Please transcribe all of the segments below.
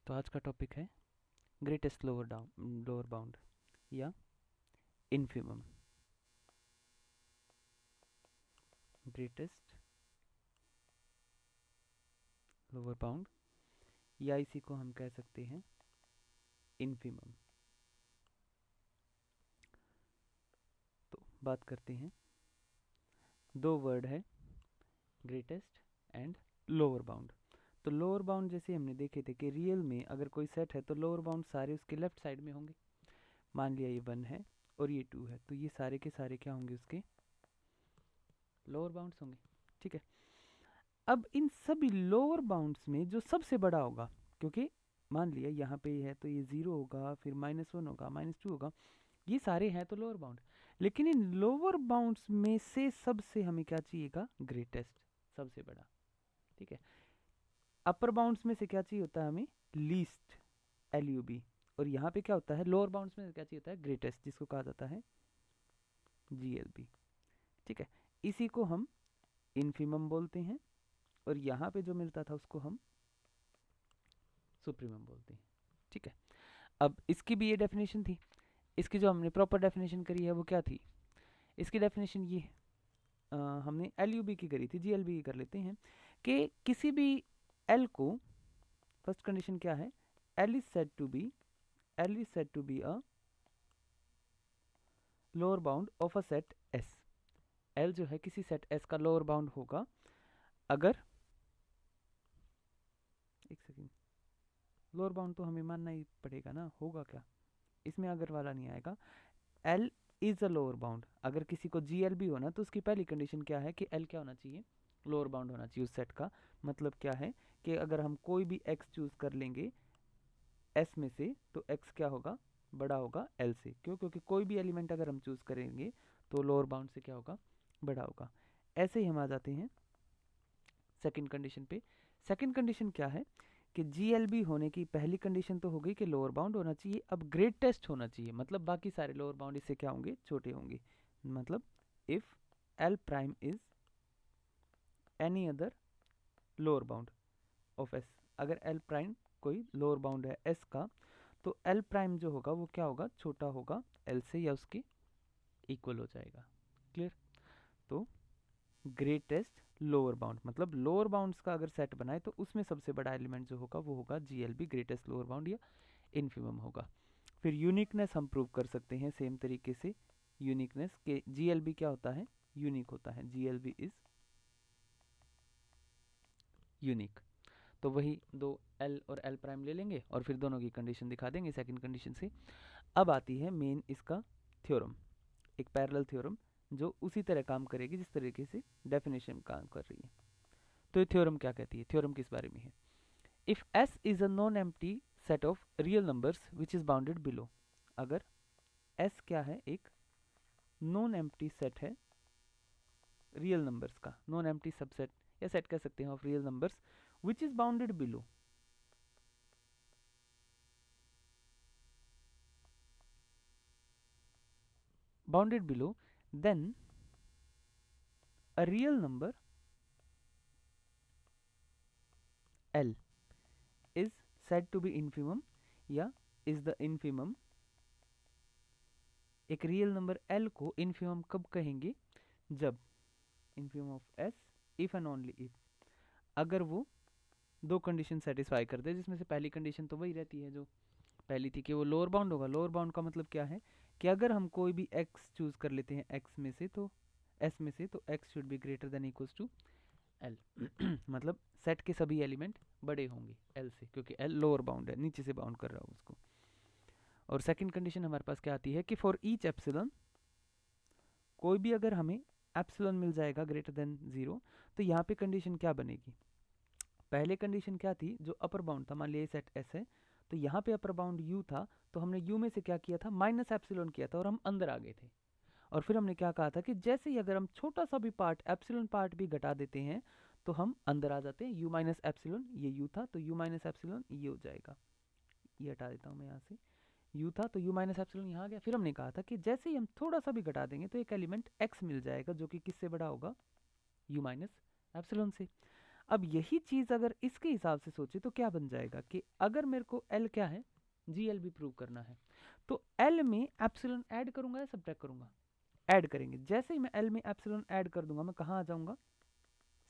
तो आज का टॉपिक है ग्रेटेस्ट लोअर बाउंड या इन्फिमम। ग्रेटेस्ट लोअर बाउंड या इसी को हम कह सकते हैं इन्फिमम। तो बात करते हैं, दो वर्ड है ग्रेटेस्ट एंड लोअर बाउंड। तो लोअर बाउंड जैसे हमने देखे थे कि रियल में अगर कोई सेट है तो लोअर बाउंड सारे उसके लेफ्ट साइड में होंगे। मान लिया ये 1 है और ये 2 है, तो ये सारे के सारे क्या होंगे, उसके लोअर बाउंड्स होंगे। ठीक है, अब इन सभी लोअर बाउंड्स में जो सबसे बड़ा होगा, क्योंकि मान लिया यहाँ पे है तो ये 0 होगा, फिर -1 होगा, -2 होगा, ये सारे हैं तो लोअर बाउंड। लेकिन इन लोअर बाउंड्स में से सबसे हमें क्या चाहिएगा, ग्रेटेस्ट, सबसे बड़ा। ठीक है, अपर बाउंड्स में से क्या चाहिए होता है हमें, लीस्ट, LUB। और यहाँ पे क्या होता है, लोअर बाउंड्स में क्या चाहिए होता है, ग्रेटेस्ट, जिसको कहा जाता है GLB। ठीक है, इसी को हम इन्फिमम बोलते हैं और यहाँ पे जो मिलता था उसको हम सुप्रीमम बोलते हैं। ठीक है, अब इसकी भी ये डेफिनेशन थी, इसकी जो हमने प्रॉपर डेफिनेशन करी है वो क्या थी, इसकी डेफिनेशन ये हमने LUB की करी थी, GLB की कर लेते हैं कि किसी भी L को, फर्स्ट कंडीशन क्या है, L is said to be a lower bound of a set S। L जो है किसी सेट S का लोअर बाउंड होगा अगर, एक सेकेंड, लोअर बाउंड तो हमें मानना ही पड़ेगा ना, होगा क्या, इसमें अगर वाला नहीं आएगा। L is a lower bound, अगर किसी को GLB होना तो उसकी पहली कंडीशन क्या है कि L क्या होना चाहिए, लोअर बाउंड होना चाहिए उस सेट का। मतलब क्या है कि अगर हम कोई भी x चूज कर लेंगे S में से तो x क्या होगा, बड़ा होगा L से। क्यों, क्योंकि कोई भी एलिमेंट अगर हम चूज करेंगे तो लोअर बाउंड से क्या होगा, बड़ा होगा। ऐसे ही हम आ जाते हैं सेकंड कंडीशन पे। सेकंड कंडीशन क्या है कि GLB होने की पहली कंडीशन तो हो गई कि लोअर बाउंड होना चाहिए, अब ग्रेटेस्ट होना चाहिए, मतलब बाकी सारे लोअर बाउंड इससे क्या होंगे, छोटे होंगे। मतलब if L prime is any other lower bound of S, अगर L प्राइम कोई लोअर बाउंड है S का, तो L प्राइम जो होगा वो क्या होगा, छोटा होगा L से या उसके इक्वल हो जाएगा। क्लियर, तो ग्रेटेस्ट लोअर बाउंड मतलब लोअर बाउंड्स का अगर सेट बनाए तो उसमें सबसे बड़ा एलिमेंट जो होगा वो होगा GLB, ग्रेटेस्ट लोअर बाउंड या इन्फिमम होगा। फिर यूनिकनेस हम प्रूव कर सकते हैं सेम तरीके से, यूनिकनेस के GLB क्या होता है, यूनिक होता है, GLB इज यूनिक। तो वही दो L और L प्राइम ले लेंगे और फिर दोनों की कंडीशन दिखा देंगे सेकंड कंडीशन से। अब आती है मेन इसका थ्योरम, एक पैरेलल थ्योरम जो उसी तरह काम करेगी जिस तरीके से डेफिनेशन काम कर रही है। तो ये थ्योरम क्या कहती है, थ्योरम किस बारे में है, if S is a non empty set of real numbers which is bounded below, अगर S क्या है, एक नॉन एम्प्टी सेट है रियल नंबर्स का, नॉन एम्प्टी सबसेट या सेट कह सकते हैं of real numbers which is bounded below, bounded below, then a real number L is said to be infimum या is the infimum। एक real number L को infimum कब कहेंगे, जब infimum of S if and only if, अगर वो दो condition satisfy करते हैं, जिसमें से पहली कंडीशन तो वही रहती है जो पहली थी कि वो लोअर बाउंड होगा। लोअर बाउंड का मतलब क्या है कि अगर हम कोई भी x चूज कर लेते हैं x में से, तो S में से, तो x should be greater than equals to L मतलब सेट के सभी एलिमेंट बड़े होंगे L से, क्योंकि L लोअर बाउंड है, नीचे से बाउंड कर रहा हूँ उसको। और सेकंड कंडीशन हमारे पास क्या आती है कि फॉर ईच एप्सिलॉन, कोई भी अगर हमें एप्सिलॉन मिल जाएगा ग्रेटर देन 0, तो यहाँ पे कंडीशन क्या बनेगी, पहले कंडीशन क्या थी, जो अपर बाउंड था, मान लिया सेट S है तो यहाँ पे अपर बाउंड U था, तो हमने U में से क्या किया था, माइनस एप्सिलॉन किया था और हम अंदर आ गए थे। और फिर हमने क्या कहा था कि जैसे ही अगर हम छोटा सा भी पार्ट, एप्सिलॉन पार्ट भी घटा देते हैं तो हम अंदर आ जाते हैं। U माइनस एप्सिलॉन, ये U था तो U माइनस एप्सिलॉन ये हो जाएगा, ये हटा देता हूँ मैं यहाँ से, U था तो U माइनस एप्सिलॉन यहाँ आ गया। फिर हमने कहा था कि जैसे ही हम थोड़ा सा भी घटा देंगे तो एक एलिमेंट X मिल जाएगा जो कि किससे बड़ा होगा, U माइनस एप्सिलॉन से। अब यही चीज अगर इसके हिसाब से सोचे तो क्या बन जाएगा कि अगर मेरे को एल क्या है, जीएल भी प्रूव करना है, तो एल में एप्सिलॉन ऐड करूंगा या सब्ट्रैक्ट करूंगा? ऐड करेंगे। जैसे ही मैं एल में एप्सिलॉन ऐड कर दूंगा, मैं कहाँ आ जाऊंगा?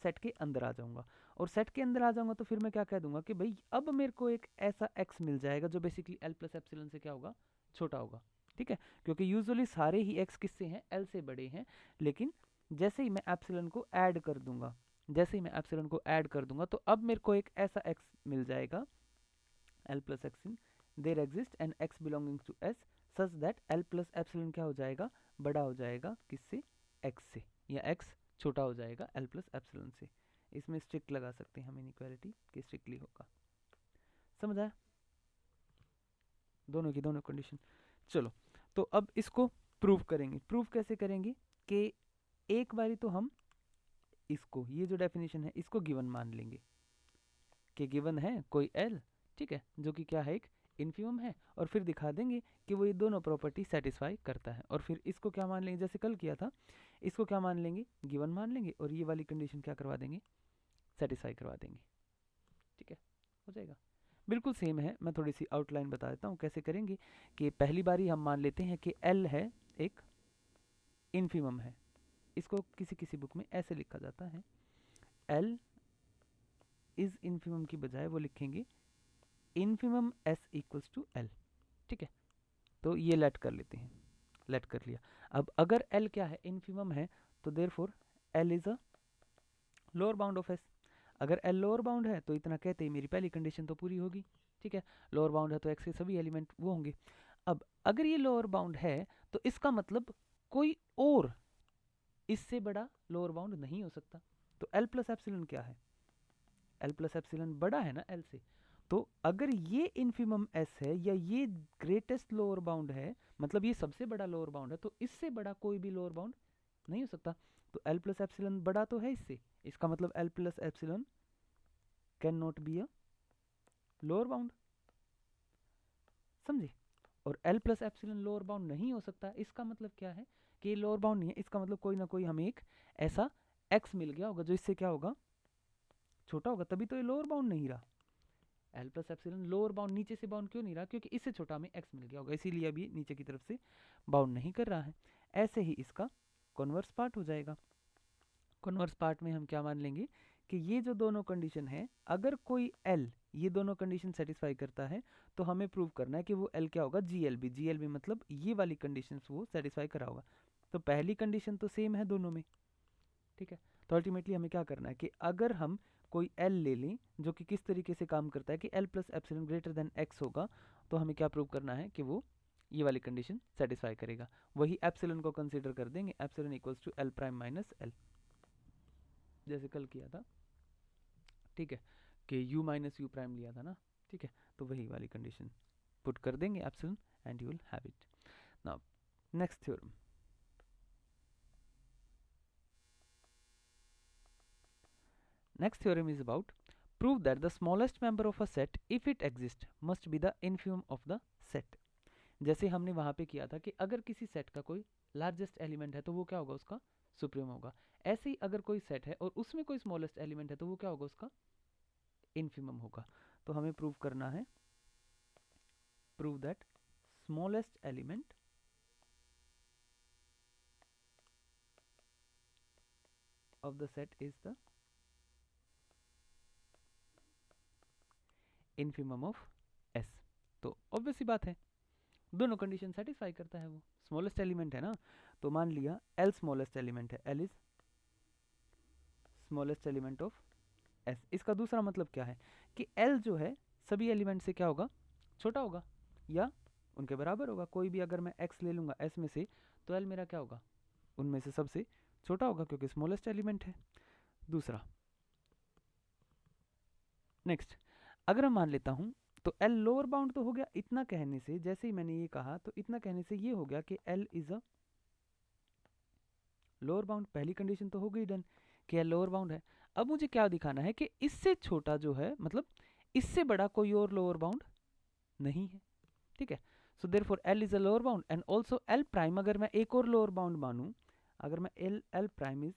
सेट के अंदर आ जाऊंगा। और सेट के अंदर आ जाऊंगा तो फिर मैं क्या कह दूंगा कि भाई अब मेरे को एक ऐसा एक्स मिल जाएगा जो बेसिकली एल प्लस एप्सिलॉन से क्या होगा? छोटा होगा। ठीक है, क्योंकि यूजुअली सारे ही एक्स किससे हैं? एल से बड़े हैं। लेकिन जैसे ही मैं एप्सिलॉन को ऐड कर दूंगा, जैसे ही मैं एप्सिलॉन को ऐड कर दूंगा, तो अब मेरे को एक ऐसा एक्स मिल जाएगा L plus X in there exist an X belonging to S such that L plus epsilon क्या हो जाएगा? बड़ा हो जाएगा किससे? एक्स से, या एक्स छोटा हो जाएगा एल प्लस एप्सिलॉन से। इसमें स्ट्रिक्ट लगा सकते हैं हम इनइक्वालिटी कि स्ट्रिक्टली होगा। समझ आया? दोनों की दोनों कंडीशन। चलो, तो अब इसको प्रूव करेंगे। प्रूव कैसे करेंगे कि एक बारी तो हम इसको, ये जो डेफिनेशन है इसको गिवन मान लेंगे कि गिवन है कोई एल, ठीक है, जो कि क्या है? एक इन्फिमम है, और फिर दिखा देंगे कि वो ये दोनों प्रॉपर्टी सेटिस्फाई करता है। और फिर इसको क्या मान लेंगे? जैसे कल किया था, इसको क्या मान लेंगे? गिवन मान लेंगे, और ये वाली कंडीशन क्या करवा देंगे? सेटिस्फाई करवा देंगे। ठीक है, हो जाएगा। बिल्कुल सेम है। मैं थोड़ी सी आउटलाइन बता देता हूँ कैसे करेंगे। कि पहली बारी हम मान लेते हैं कि एल है एक इन्फिमम है। इसको किसी किसी बुक में ऐसे लिखा जाता है, एल इज इन्फिमम की बजाय वो लिखेंगे infimum S equals to L. ठीक है, तो ये लेट कर लेते हैं, लेट कर लिया। अब अगर एल क्या है? इन्फिमम है, तो therefore L is a lower bound of S. अगर एल लोअर बाउंड है तो इतना कहते ही मेरी पहली कंडीशन तो पूरी होगी। ठीक है, लोअर बाउंड है तो एक्स के सभी एलिमेंट वो होंगे। अब अगर ये लोअर बाउंड है तो इसका मतलब कोई और इससे बड़ा लोअर बाउंड नहीं हो सकता। तो एल प्लस एप्सिलॉन क्या है? एल प्लस एप्सिलॉन बड़ा है ना एल से। तो अगर ये इन्फिमम एस है या ये ग्रेटेस्ट लोअर बाउंड है, मतलब ये सबसे बड़ा लोअर बाउंड है, तो इससे बड़ा कोई भी लोअर बाउंड नहीं हो सकता। तो एल प्लस एप्सिलॉन बड़ा तो है इससे, इसका मतलब L plus epsilon can not be a lower bound. समझे? और L plus epsilon lower bound नहीं हो सकता, इसका मतलब क्या है? कि ये लोअर बाउंड नहीं है, इसका मतलब कोई ना कोई हमें एक ऐसा एक्स मिल गया होगा जो इससे क्या होगा? छोटा होगा, तभी तो ये लोअर बाउंड नहीं रहा। L plus epsilon lower bound नीचे से बाउंड क्यों नहीं रहा? क्योंकि इससे छोटा हमें एक्स मिल गया होगा, इसीलिए अभी नीचे की तरफ से बाउंड नहीं कर रहा है। ऐसे ही इसका कॉन्वर्स पार्ट हो जाएगा। कॉन्वर्स पार्ट में हम क्या मान लेंगे कि ये जो दोनों कंडीशन है, अगर कोई एल ये दोनों कंडीशन सेटिस्फाई करता है तो हमें प्रूव करना है कि वो एल क्या होगा? जीएलबी। जीएलबी मतलब ये वाली कंडीशंस वो सेटिस्फाई करा होगा। तो पहली कंडीशन तो सेम है दोनों में। ठीक है, तो अल्टीमेटली हमें क्या करना है कि अगर हम कोई एल ले लें जो कि किस तरीके से काम करता है कि L plus epsilon greater than x होगा, तो हमें क्या प्रूव करना है कि वो ये वाली कंडीशन सेटिस्फाई करेगा। वही एप्सिलॉन को कंसीडर कर देंगे, epsilon equals to L prime minus L, जैसे कल किया था। ठीक है, कि u माइनस यू प्राइम लिया था ना। ठीक है, तो वही वाली कंडीशन पुट कर देंगे epsilon and you will have it. Now next theorem. Next theorem is about prove that the smallest member of a set, if it exists, must be the infimum of the set. जैसे हमने वहां पे किया था कि अगर किसी set का कोई लार्जेस्ट एलिमेंट है तो वो क्या होगा? उसका सुप्रीम होगा। ऐसे ही अगर कोई सेट है और उसमें कोई स्मॉलेस्ट एलिमेंट है तो वो क्या होगा? उसका इनफिमम होगा। तो हमें प्रूव करना है, prove that smallest element of the set is the infimum of S. तो ऑब्वियस सी बात है, दोनों कंडीशन सेटिस्फाई करता है वो। स्मॉलेस्ट एलिमेंट है ना, तो मान लिया एल स्मॉलेस्ट एलिमेंट है, L is smallest element of S. इसका दूसरा मतलब क्या है कि एल जो है सभी एलिमेंट से क्या होगा? छोटा होगा या उनके बराबर होगा। कोई भी अगर मैं एक्स ले लूंगा एस में से, तो एल मेरा क्या होगा? उनमें से सबसे छोटा होगा क्योंकि स्मॉलेस्ट एलिमेंट है। दूसरा, नेक्स्ट, अगर मैं मान लेता हूं तो एल लोअर बाउंड तो हो गया। इतना कहने से, जैसे ही मैंने ये कहा तो इतना कहने से ये हो गया कि L is a lower bound. पहली कंडीशन तो हो गई डन कि एल लोअर बाउंड है। अब मुझे क्या दिखाना है कि इससे छोटा जो है, मतलब इससे बड़ा कोई और लोअर बाउंड नहीं है। ठीक है, so therefore L is a lower bound and also L prime, अगर मैं एक और लोअर बाउंड मानूं, अगर मैं L prime is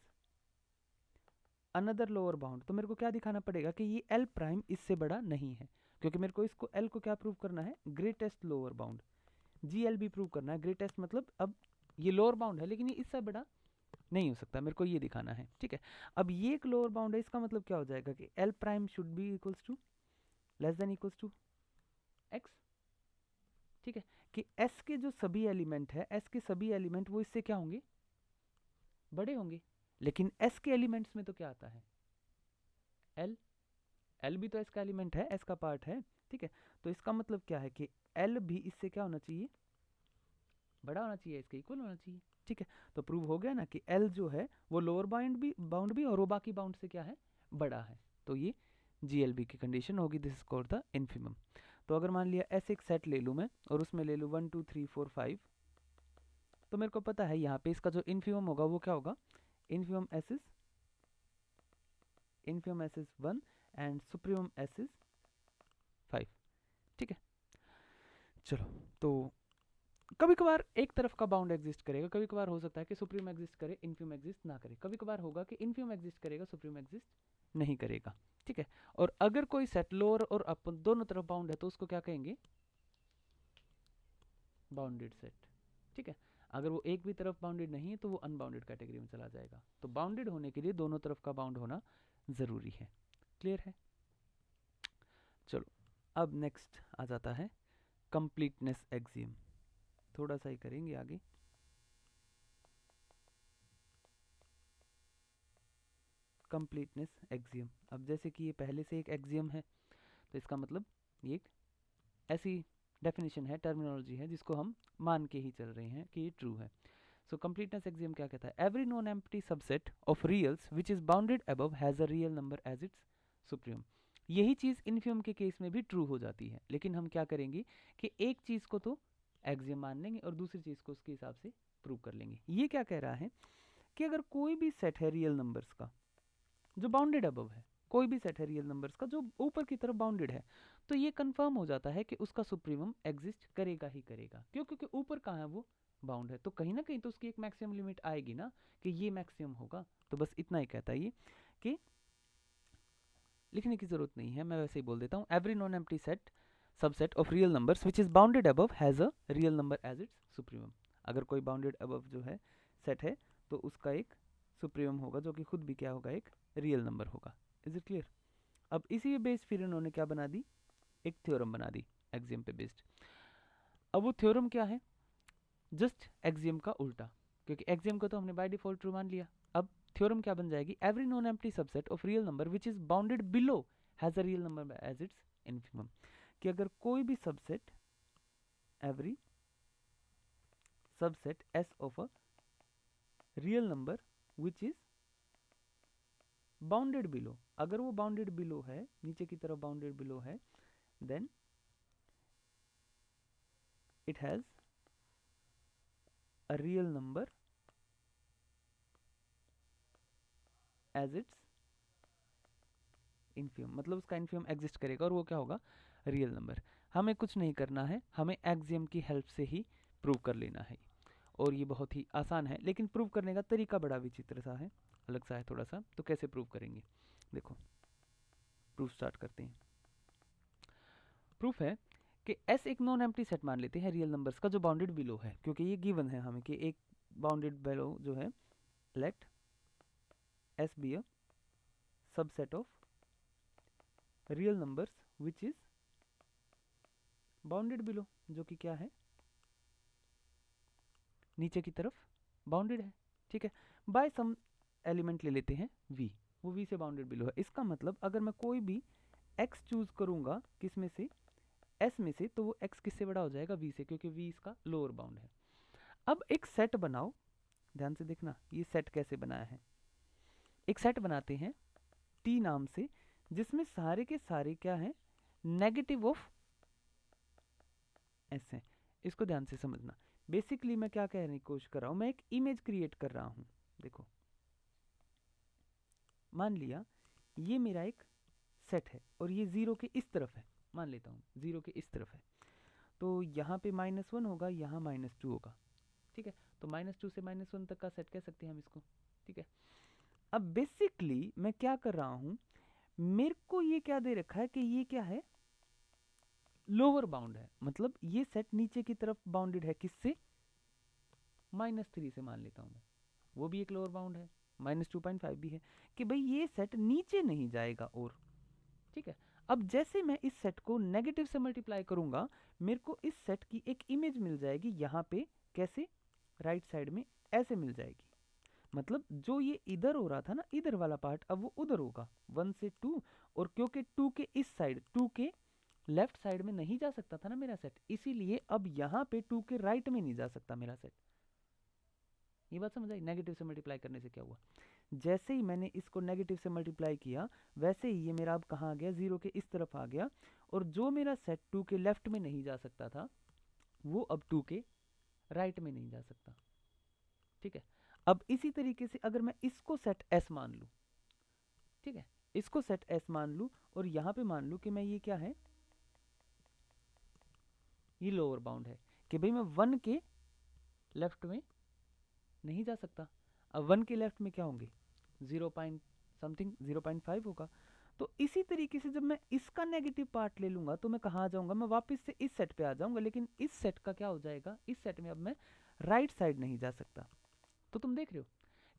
another lower bound, तो मेरे को क्या दिखाना पड़ेगा कि ये एल प्राइम इससे बड़ा नहीं है, क्योंकि मेरे को इसको एल को क्या प्रूव करना है, greatest lower bound. G L भी प्रूव करना है, ग्रेटेस्ट मतलब अब ये लोअर बाउंड है लेकिन ये इससे बड़ा नहीं हो सकता, मेरे को ये दिखाना है, ठीक है। अब ये एक लोअर बाउंड है, इसका मतलब क्या हो जाएगा कि L prime should be equals to less than equals to X, ठीक है। कि एस के जो सभी एलिमेंट है, एस के सभी एलिमेंट वो इससे क्या होंगे, बड़े होंगे। लेकिन एस के एलिमेंट्स में तो क्या आता है, एल, एल भी तो एस का एलिमेंट है, एस का पार्ट है, ठीक है। तो इसका मतलब क्या है कि एल भी इससे क्या होना चाहिए, बड़ा होना चाहिए, इसके इक्वल होना चाहिए, ठीक है। तो प्रूव हो गया ना कि एल जो है वो लोअर बाउंड भी और वो बाकी बाउंड से क्या है, बड़ा है। तो ये जीएलबी की कंडीशन होगी, this is called the infimum. तो अगर मान लिया ऐसे एक सेट ले लूँ मैं और उसमें ले लूँ 1 2 3 4 5, तो मेरे को पता है यहाँ पे इसका जो इन्फिमम होगा वो क्या होगा, infimum S is 1 and supremum S is 5, ठीक है। चलो, तो कभी कभार एक तरफ का बाउंड एग्जिस्ट करेगा, कभी कभार हो सकता है कि सुप्रीम एग्जिस्ट करे, इन्फिमम एग्जिस्ट ना करे, कभी कभार होगा कि इन्फिमम एग्जिस्ट करेगा, सुप्रीम एग्जिस्ट नहीं करेगा, ठीक है। और अगर कोई सेट लोअर और अपर दोनों तरफ बाउंड है तो उसको क्या कहेंगे, बाउंडेड सेट, ठीक है। अगर वो एक भी तरफ बाउंडेड नहीं है तो वो अनबाउंडेड कैटेगरी में चला जाएगा। तो बाउंडेड होने के लिए दोनों तरफ का बाउंड होना जरूरी है, क्लियर है। चलो, अब नेक्स्ट आ जाता है कंप्लीटनेस एक्सियम, थोड़ा सा ही करेंगे आगे। कंप्लीटनेस एक्सियम, अब जैसे कि ये पहले से एक एक्सियम है तो इसका मतलब ये एक ऐसी डेफिनेशन है, टर्मिनोलॉजी है जिसको हम मान के ही चल रहे हैं कि ये ट्रू है। सो कंप्लीटनेस एक्सियम क्या कहता है, every non empty subset of reals which is bounded above has a real number as its supremum. यही चीज इन्फियम के केस में भी ट्रू हो जाती है, लेकिन हम क्या करेंगे कि एक चीज को तो एक्सियम मान लेंगे और दूसरी चीज को उसके हिसाब से प्रूव कर लेंगे। ये क्या कह रहा है कि अगर कोई भी सेट है रियल नंबर्स का जो बाउंडेड अबव है, कोई भी सेट है रियल नंबर्स का जो ऊपर की तरफ बाउंडेड है, तो ये कंफर्म हो जाता है कि उसका सुप्रीमम एग्जिस्ट करेगा ही करेगा। क्यों, क्योंकि ऊपर कहाँ है, वो बाउंड है, तो कहीं ना कहीं तो उसकी एक मैक्सिमम लिमिट आएगी ना कि ये मैक्सिमम होगा। तो बस इतना ही कहता है ये, कि लिखने की जरूरत नहीं है, मैं वैसे ही बोल देता हूँ, every non empty set subset of real numbers which is bounded above has a real number as its supremum. अगर कोई बाउंडेड अबव जो है सेट है तो उसका एक सुप्रीमम होगा जो कि खुद भी क्या होगा, एक रियल नंबर होगा। Is it clear. अब इसी बेस फिर इन्होंने क्या बना दी, एक थ्योरम बना दी एक्सियम पे बेस्ड। अब वो थ्योरम क्या है, जस्ट एक्सियम का उल्टा, क्योंकि एक्सियम को तो हमने बाय डिफॉल्ट ट्रू मान लिया। अब थ्योरम क्या बन जाएगी, every non empty subset of real number which is bounded below has a real number as its infimum. कि अगर कोई भी subset, every subset S of a real number which is bounded below, अगर वो bounded below है, नीचे की तरफ बाउंडेड बिलो है, then it has a real number as its infimum, मतलब उसका इन्फियम एग्जिस्ट करेगा और वो क्या होगा, रियल नंबर। हमें कुछ नहीं करना है, हमें एक्सियम की हेल्प से ही प्रूव कर लेना है, और ये बहुत ही आसान है। लेकिन प्रूव करने का तरीका बड़ा विचित्र सा है, अलग सा है थोड़ा सा। तो कैसे प्रूव करेंगे, देखो प्रूफ स्टार्ट करते हैं। प्रूफ है कि एस एक नॉन एम्प्टी सेट मान लेते हैं रियल नंबर्स का जो बाउंडेड बिलो है, क्योंकि ये गिवन है हमें कि एक बाउंडेड बिलो जो है, let S be a subset of real numbers which is bounded below, जो कि क्या है, नीचे की तरफ बाउंडेड है, ठीक है। बाय सम एलिमेंट ले लेते हैं v, वो v से बाउंडेड बिलो है। इसका मतलब अगर मैं कोई भी x चूज करूंगा किस में से, s में से, तो वो x किससे बड़ा हो जाएगा, v से, क्योंकि v इसका लोअर बाउंड है। अब एक सेट बनाओ, ध्यान से देखना ये सेट कैसे बनाया है। एक सेट बनाते हैं t नाम से, जिसमें सारे के सारे क्या है, नेगेटिव ऑफ s है। इसको ध्यान से समझना। बेसिकली मैं क्या कहने की कोशिश कर रहा हूं, मैं एक इमेज क्रिएट कर रहा हूं। देखो, मान लिया ये मेरा एक सेट है और ये जीरो के इस तरफ है, मान लेता हूँ जीरो के इस तरफ है, तो यहाँ पे -1 होगा, यहाँ -2 होगा, ठीक है। तो -2 से -1 तक का सेट कह सकते हैं हम इसको, ठीक है। अब बेसिकली मैं क्या कर रहा हूं, मेरे को ये क्या दे रखा है कि ये क्या है, लोअर बाउंड है, मतलब ये सेट नीचे की तरफ बाउंडेड है, किससे, -3 से मान लेता हूं मैं, वो भी एक लोअर बाउंड है, -2.5 भी है, कि भाई ये सेट नीचे नहीं जाएगा और, ठीक है। अब जैसे मैं इस सेट को नेगेटिव से मल्टीप्लाई करूंगा, मेरे को इस सेट की एक इमेज मिल जाएगी यहाँ पे, कैसे, राइट साइड में ऐसे मिल जाएगी, मतलब जो ये इधर हो रहा था ना, इधर वाला पार्ट, अब वो उधर होगा 1 से 2, और क्योंकि 2 के इस साइड, 2 के लेफ्ट साइड में नहीं जा सकता था ना मेरा सेट, इसीलिए अब यहाँ पे 2 के राइट में नहीं जा सकता मेरा सेट। ये बात समझ आई, नेगेटिव से मल्टीप्लाई करने से क्या हुआ, जैसे ही मैंने इसको नेगेटिव से मल्टीप्लाई किया, वैसे ही ये मेरा अब कहाँ आ गया, 0 के इस तरफ आ गया, और जो मेरा सेट 2 के लेफ्ट में नहीं जा सकता था, वो अब 2 के राइट में नहीं जा सकता, ठीक है। अब इसी तरीके से अगर मैं इसको सेट एस मान लूँ, ठीक है, इसको सेट एस मान लूँ, और यहाँ पे मान लूँ कि मैं ये क्या है, ये लोअर बाउंड है, कि भाई मैं 1 के लेफ्ट में नहीं जा सकता, अब 1 के लेफ्ट में क्या होंगे, 0 पॉइंट समथिंग, 0.5 होगा। तो इसी तरीके से जब मैं इसका नेगेटिव पार्ट ले लूंगा, तो मैं कहाँ आ जाऊंगा, मैं वापस से इस सेट पे आ जाऊंगा, लेकिन इस सेट का क्या हो जाएगा, इस सेट में अब मैं राइट साइड नहीं जा सकता। तो तुम देख रहे हो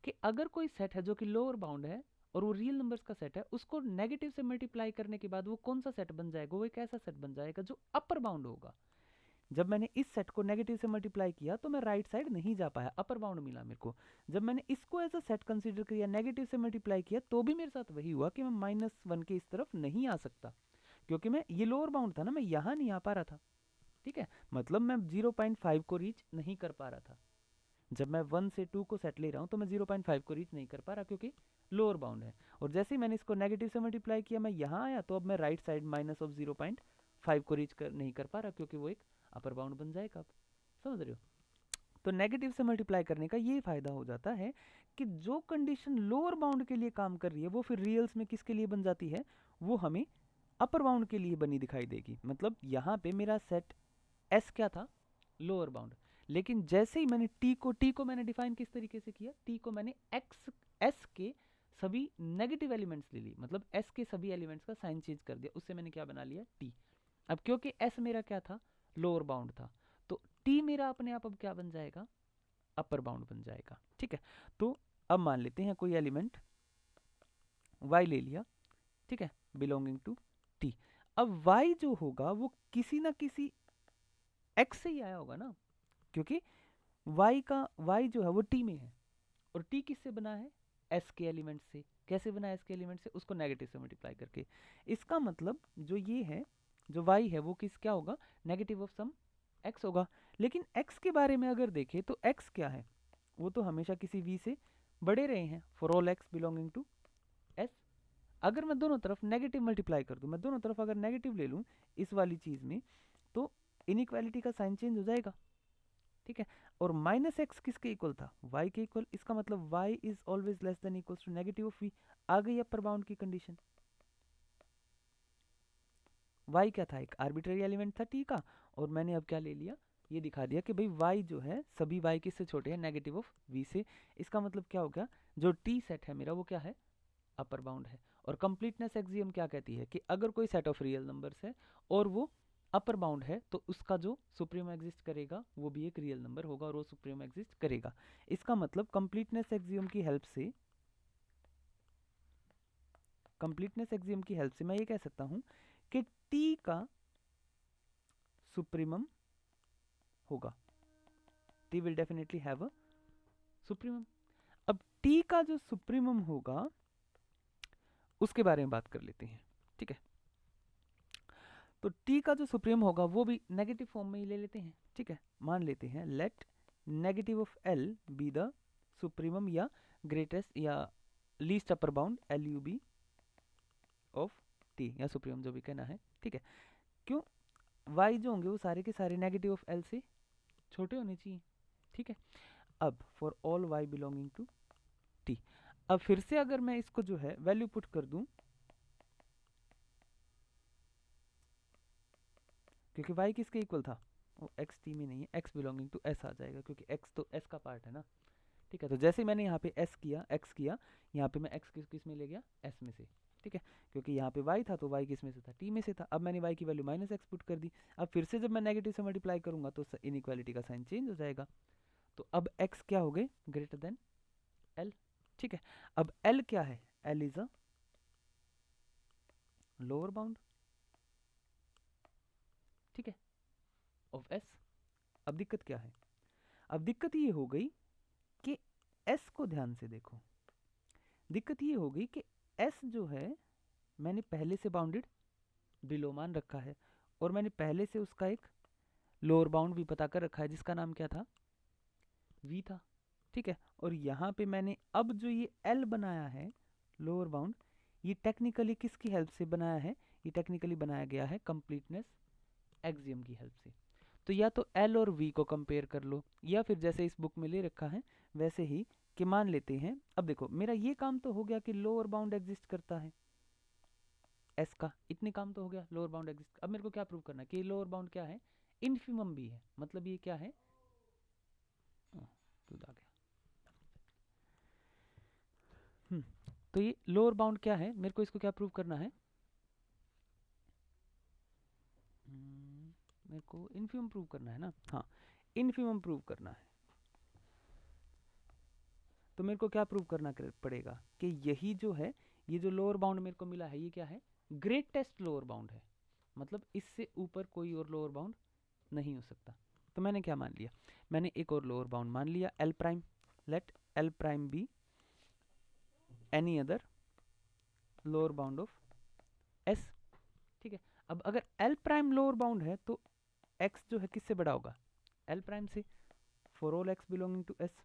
कि अगर कोई सेट है जो कि लोअर बाउंड है और वो रियल नंबर्स का सेट है, उसको नेगेटिव से मल्टीप्लाई करने के बाद वो कौन सा सेट बन जाएगा, वो एक ऐसा सेट बन जाएगा जो अपर बाउंड होगा। जब मैंने इस सेट को नेगेटिव से मल्टीप्लाई किया तो मैं राइट साइड नहीं जा पाया, अपर बाउंड मिला मेरे को। जब मैंने इसको एज अ सेट कंसीडर किया, नेगेटिव से मल्टीप्लाई किया, तो भी मेरे साथ वही हुआ कि मैं -1 के इस तरफ नहीं आ सकता, क्योंकि मैं, ये लोअर बाउंड था ना, मैं यहाँ नहीं आ पा रहा था, ठीक है, मतलब मैं 0.5 को रीच नहीं कर पा रहा था। जब मैं 1 से 2 को सेट ले रहा हूँ तो मैं 0.5 को रीच नहीं कर पा रहा, क्योंकि लोअर बाउंड है। और जैसे ही मैंने इसको नेगेटिव से मल्टीप्लाई किया, मैं यहाँ आया, तो अब मैं राइट साइड -0.5 को रीच नहीं कर पा रहा, क्योंकि वो एक अपर बाउंड बन जाएगा। आप समझ रहे हो, तो नेगेटिव से मल्टीप्लाई करने का ये फायदा हो जाता है कि जो कंडीशन लोअर बाउंड के लिए काम कर रही है, वो फिर रियल्स में किसके लिए बन जाती है, वो हमें अपर बाउंड के लिए बनी दिखाई देगी। मतलब यहाँ पे मेरा सेट एस क्या था, लोअर बाउंड, लेकिन जैसे ही मैंने टी को मैंने डिफाइन किस तरीके से किया, टी को मैंने एक्स, एस के सभी नेगेटिव एलिमेंट्स ले ली, मतलब एस के सभी एलिमेंट्स का साइन चेंज कर दिया, उससे मैंने क्या बना लिया, टी। अब क्योंकि एस मेरा क्या था, लोअर बाउंड था, तो टी मेरा अपने आप अब क्या बन जाएगा, अपर बाउंड बन जाएगा, ठीक है। तो अब मान लेते हैं कोई एलिमेंट y ले लिया, ठीक है, बिलोंगिंग टू t। अब y जो होगा वो किसी ना किसी x से ही आया होगा ना, क्योंकि y जो है वो t में है, और t किससे बना है, s के एलिमेंट से। कैसे बना है s के एलिमेंट से, उसको नेगेटिव से मल्टीप्लाई करके। इसका मतलब जो ये है, जो y है, वो किस क्या होगा, नेगेटिव ऑफ सम x होगा। लेकिन x के बारे में अगर देखें तो x क्या है, वो तो हमेशा किसी v से बड़े रहे हैं, for all x belonging to s। अगर मैं दोनों तरफ नेगेटिव मल्टीप्लाई कर दूं, मैं दोनों तरफ अगर नेगेटिव ले लूं इस वाली चीज में, तो इनइक्वालिटी का साइन चेंज हो जाएगा, ठीक है। और -x किसके इक्वल था, y के इक्वल, इसका मतलब y is always less than equals to negative of v। आ गई अपर बाउंड की कंडीशन। y क्या था, एक आर्बिट्रेरी एलिमेंट था t का, और मैंने अब क्या ले लिया, ये दिखा दिया कि भाई y जो है सभी y किससे छोटे हैं, नेगेटिव ऑफ v से। इसका मतलब क्या हो गया, जो t सेट है मेरा वो क्या है, अपर बाउंड है। और कंप्लीटनेस एक्सियम क्या कहती है कि अगर कोई सेट ऑफ रियल नंबर्स है और वो अपर बाउंड है, तो उसका जो सुप्रीम एग्जिस्ट करेगा वो भी एक रियल नंबर होगा, और वो सुप्रीम एग्जिस्ट करेगा। इसका मतलब कंप्लीटनेस एक्सियम की हेल्प से मैं ये कह सकता हूं कि t का सुप्रीमम होगा, t will definitely have a supremum. अब t का जो सुप्रीमम होगा उसके बारे में बात कर लेते हैं, ठीक है। तो t का जो सुप्रीम होगा वो भी नेगेटिव फॉर्म में ही ले लेते हैं, ठीक है। मान लेते हैं let negative of l be the supremum या ग्रेटेस्ट या least upper bound LUB of t, या सुप्रीमम जो भी कहना है, ठीक है। क्यों, y जो होंगे वो सारे के सारे नेगेटिव ऑफ l से छोटे होने चाहिए, ठीक है। अब for all y belonging to t, अब फिर से अगर मैं इसको जो है वैल्यू पुट कर दूं, क्योंकि y किसके इक्वल था, वो x t में नहीं है, x बिलोंगिंग टू s आ जाएगा, क्योंकि x तो s का पार्ट है ना, ठीक है। तो जैसे ही मैंने यहाँ पे s किया, x किया, यहाँ पे मैं x किस में ले गया, s में से, ठीक है, क्योंकि यहाँ पे y था तो y किस में से था, t में से था। अब मैंने y की वैल्यू माइनस एक्स पुट कर दी। अब फिर से जब मैं नेगेटिव से मल्टीप्लाई करूंगा तो इनइक्वालिटी का साइन चेंज हो जाएगा। तो अब x क्या हो गए, ग्रेटर देन l, ठीक है। अब l क्या है, l is a lower bound, ठीक है, ऑफ s। अब दिक्कत क्या है, अब दिक्कत ये हो गई कि s को ध्यान से देखो, दिक्कत ये हो गई कि s जो है मैंने पहले से बाउंडेड बिलो मान रखा है, और मैंने पहले से उसका एक लोअर बाउंड भी पता कर रखा है जिसका नाम क्या था, v था, ठीक है। और यहाँ पे मैंने अब जो ये l बनाया है लोअर बाउंड, ये टेक्निकली किसकी हेल्प से बनाया है, ये टेक्निकली बनाया गया है कंप्लीटनेस एक्सियम की हेल्प से। तो या तो l और v को कंपेयर कर लो, या फिर जैसे इस बुक में ले रखा है वैसे ही कि मान लेते हैं। अब देखो मेरा ये काम तो हो गया कि लोअर बाउंड एग्जिस्ट करता है s का, इतने काम तो हो गया, लोअर बाउंड एग्जिस्ट। अब मेरे को क्या प्रूव करना है कि लोअर बाउंड क्या है, इन्फिमम भी है, मतलब ये क्या है, दूध आ गया। तो ये लोअर बाउंड क्या है, मेरे को इसको क्या प्रूव करना है, मेरे को इन्फिमम प्रूव करना है ना, हाँ इन्फिमम प्रूव करना है। तो मेरे को क्या प्रूव करना पड़ेगा कि यही जो है, ये जो लोअर बाउंड मेरे को मिला है ये क्या है, ग्रेटेस्ट लोअर बाउंड है, मतलब इससे ऊपर कोई और लोअर बाउंड नहीं हो सकता। तो मैंने क्या मान लिया, मैंने एक और लोअर बाउंड मान लिया L prime, let L prime be any other lower bound of S, ठीक है। अब अगर एल प्राइम लोअर बाउंड है तो एक्स जो है किससे बड़ा होगा, एल प्राइम से, for all X belonging to S,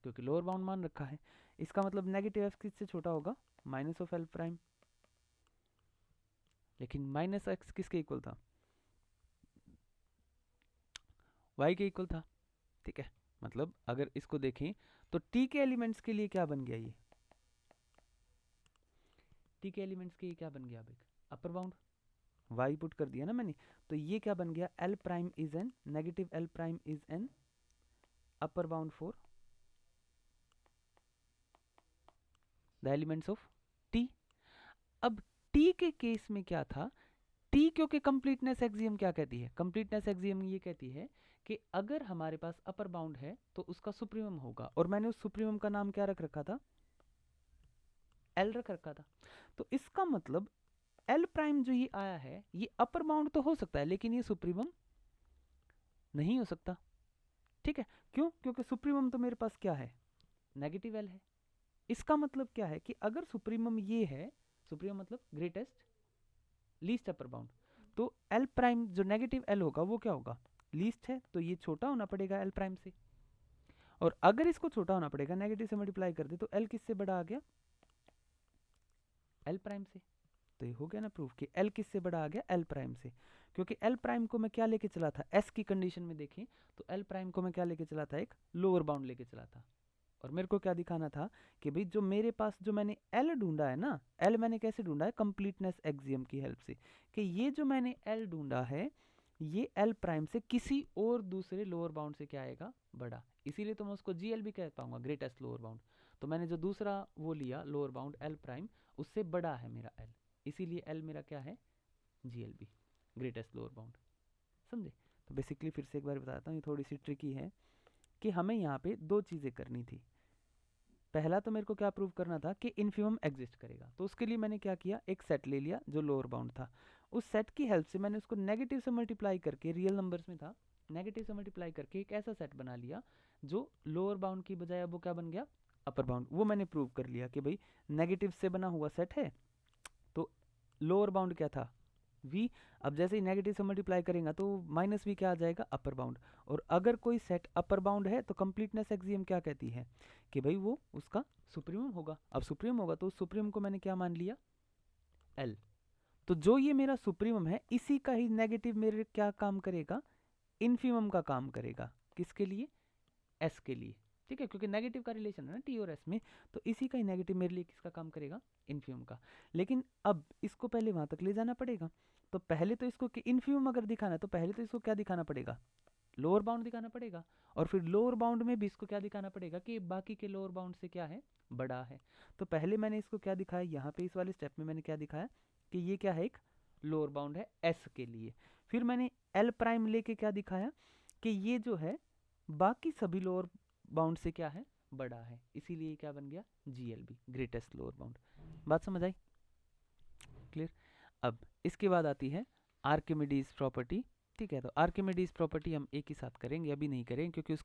क्योंकि लोअर बाउंड मान रखा है। इसका मतलब नेगेटिव एक्स किससे छोटा होगा, माइनस ऑफ एल प्राइम, लेकिन माइनस एक्स किसके इक्वल था, वाई के इक्वल था, ठीक है। मतलब अगर इसको देखें तो टी के एलिमेंट्स के लिए क्या बन गया, ये टी के एलिमेंट्स के लिए क्या बन गया, अब एक अपर बाउंड, वाई पुट कर दिया ना मैंने, तो ये क्या बन गया, L prime is an negative, L prime is an upper bound for the elements of T. अब टी के केस में क्या था, टी क्योंकि कंप्लीटनेस एक्सियम क्या कहती है, कंप्लीटनेस एक्सियम ये कहती है कि अगर हमारे पास अपर बाउंड है तो उसका सुप्रीमम होगा, और मैंने उस सुप्रीमम का नाम क्या रख रखा था, एल रख रखा था। तो इसका मतलब एल प्राइम जो ये आया है ये अपर बाउंड तो हो सकता है लेकिन ये सुप्रीमम नहीं हो सकता, ठीक है। क्यों, क्योंकि सुप्रीमम तो मेरे पास क्या है, नेगेटिव एल है। इसका मतलब क्या है कि अगर सुप्रीमम ये है, सुप्रीमम मतलब ग्रेटेस्ट लीस्ट अपर बाउंड, तो एल प्राइम जो नेगेटिव एल होगा वो क्या होगा, लीस्ट है, तो ये छोटा होना पड़ेगा एल प्राइम से। और अगर इसको छोटा होना पड़ेगा, नेगेटिव से मल्टीप्लाई कर दे तो एल किससे बड़ा आ गया, एल प्राइम से। तो ये हो गया ना प्रूफ कि एल किससे बड़ा आ गया, एल प्राइम से, क्योंकि एल प्राइम को मैं क्या लेके चला था, एस की कंडीशन में देखें तो एल प्राइम को मैं क्या लेके चला था, एक लोअर बाउंड लेके चला था। और मेरे को क्या दिखाना था कि भाई जो मेरे पास जो मैंने एल ढूंढा है ना, एल मैंने कैसे ढूंढा है, कंप्लीटनेस एक्सियम की हेल्प से, कि ये जो मैंने एल ढूंढा है ये एल प्राइम से किसी और दूसरे लोअर बाउंड से क्या आएगा, बड़ा, इसीलिए तो मैं उसको जीएल भी कह पाऊंगा, ग्रेटेस्ट लोअर बाउंड। तो मैंने जो दूसरा वो लिया लोअर बाउंड एल प्राइम, उससे बड़ा है मेरा एल, इसीलिए एल मेरा क्या है, जीएलबी, ग्रेटेस्ट लोअर बाउंड, समझे। तो बेसिकली फिर से एक बार बताता हूँ, ये थोड़ी सी ट्रिकी है कि हमें यहाँ पे दो चीज़ें करनी थी। पहला तो मेरे को क्या प्रूव करना था कि इन्फिमम एग्जिस्ट करेगा, तो उसके लिए मैंने क्या किया, एक सेट ले लिया जो लोअर बाउंड था, उस सेट की हेल्प से मैंने उसको नेगेटिव से मल्टीप्लाई करके, रियल नंबर्स में था, नेगेटिव से मल्टीप्लाई करके एक ऐसा सेट बना लिया जो लोअर बाउंड की बजाय अब वो क्या बन गया, अपर बाउंड। वो मैंने प्रूव कर लिया कि भाई नेगेटिव से बना हुआ सेट है तो लोअर बाउंड क्या था, v। अब जैसे ही नेगेटिव से मल्टीप्लाई करेगा तो माइनस v क्या आ जाएगा, अपर बाउंड। और अगर कोई सेट अपर बाउंड है तो कंप्लीटनेस एक्सियम क्या कहती है कि भाई वो उसका सुप्रीमम होगा। अब सुप्रीमम होगा तो उस सुप्रीमम को मैंने क्या मान लिया, l। तो जो ये मेरा सुप्रीमम है इसी का ही नेगेटिव मेरे क्या काम करेगा, इन्फीमम का काम करेगा, किसके लिए, s के लिए। ठीक है, क्योंकि नेगेटिव का रिलेशन है ना टी और एस में, तो इसी का ही नेगेटिव मेरे लिए किसका काम करेगा, इन्फियम का। लेकिन अब इसको पहले वहां तक ले जाना पड़ेगा, तो पहले तो इसको इन्फियम अगर दिखाना है तो पहले तो इसको क्या दिखाना पड़ेगा, लोअर बाउंड दिखाना पड़ेगा, और फिर लोअर बाउंड में भी इसको क्या दिखाना पड़ेगा कि बाकी के लोअर बाउंड से क्या है, बड़ा है। तो पहले मैंने इसको क्या दिखाया, यहाँ पे इस वाले स्टेप में मैंने क्या दिखाया कि ये क्या है, एक लोअर बाउंड है एस के लिए। फिर मैंने एल प्राइम लेके क्या दिखाया कि ये जो है बाकी सभी लोअर बाउंड से क्या है, बड़ा है, इसीलिए क्या बन गया, जीएलबी, ग्रेटेस्ट लोअर बाउंड। बात समझ आई, क्लियर। अब इसके बाद आती है आर्किमिडीज प्रॉपर्टी। ठीक है, तो आर्किमिडीज प्रॉपर्टी हम एक ही साथ करेंगे, अभी नहीं करेंगे क्योंकि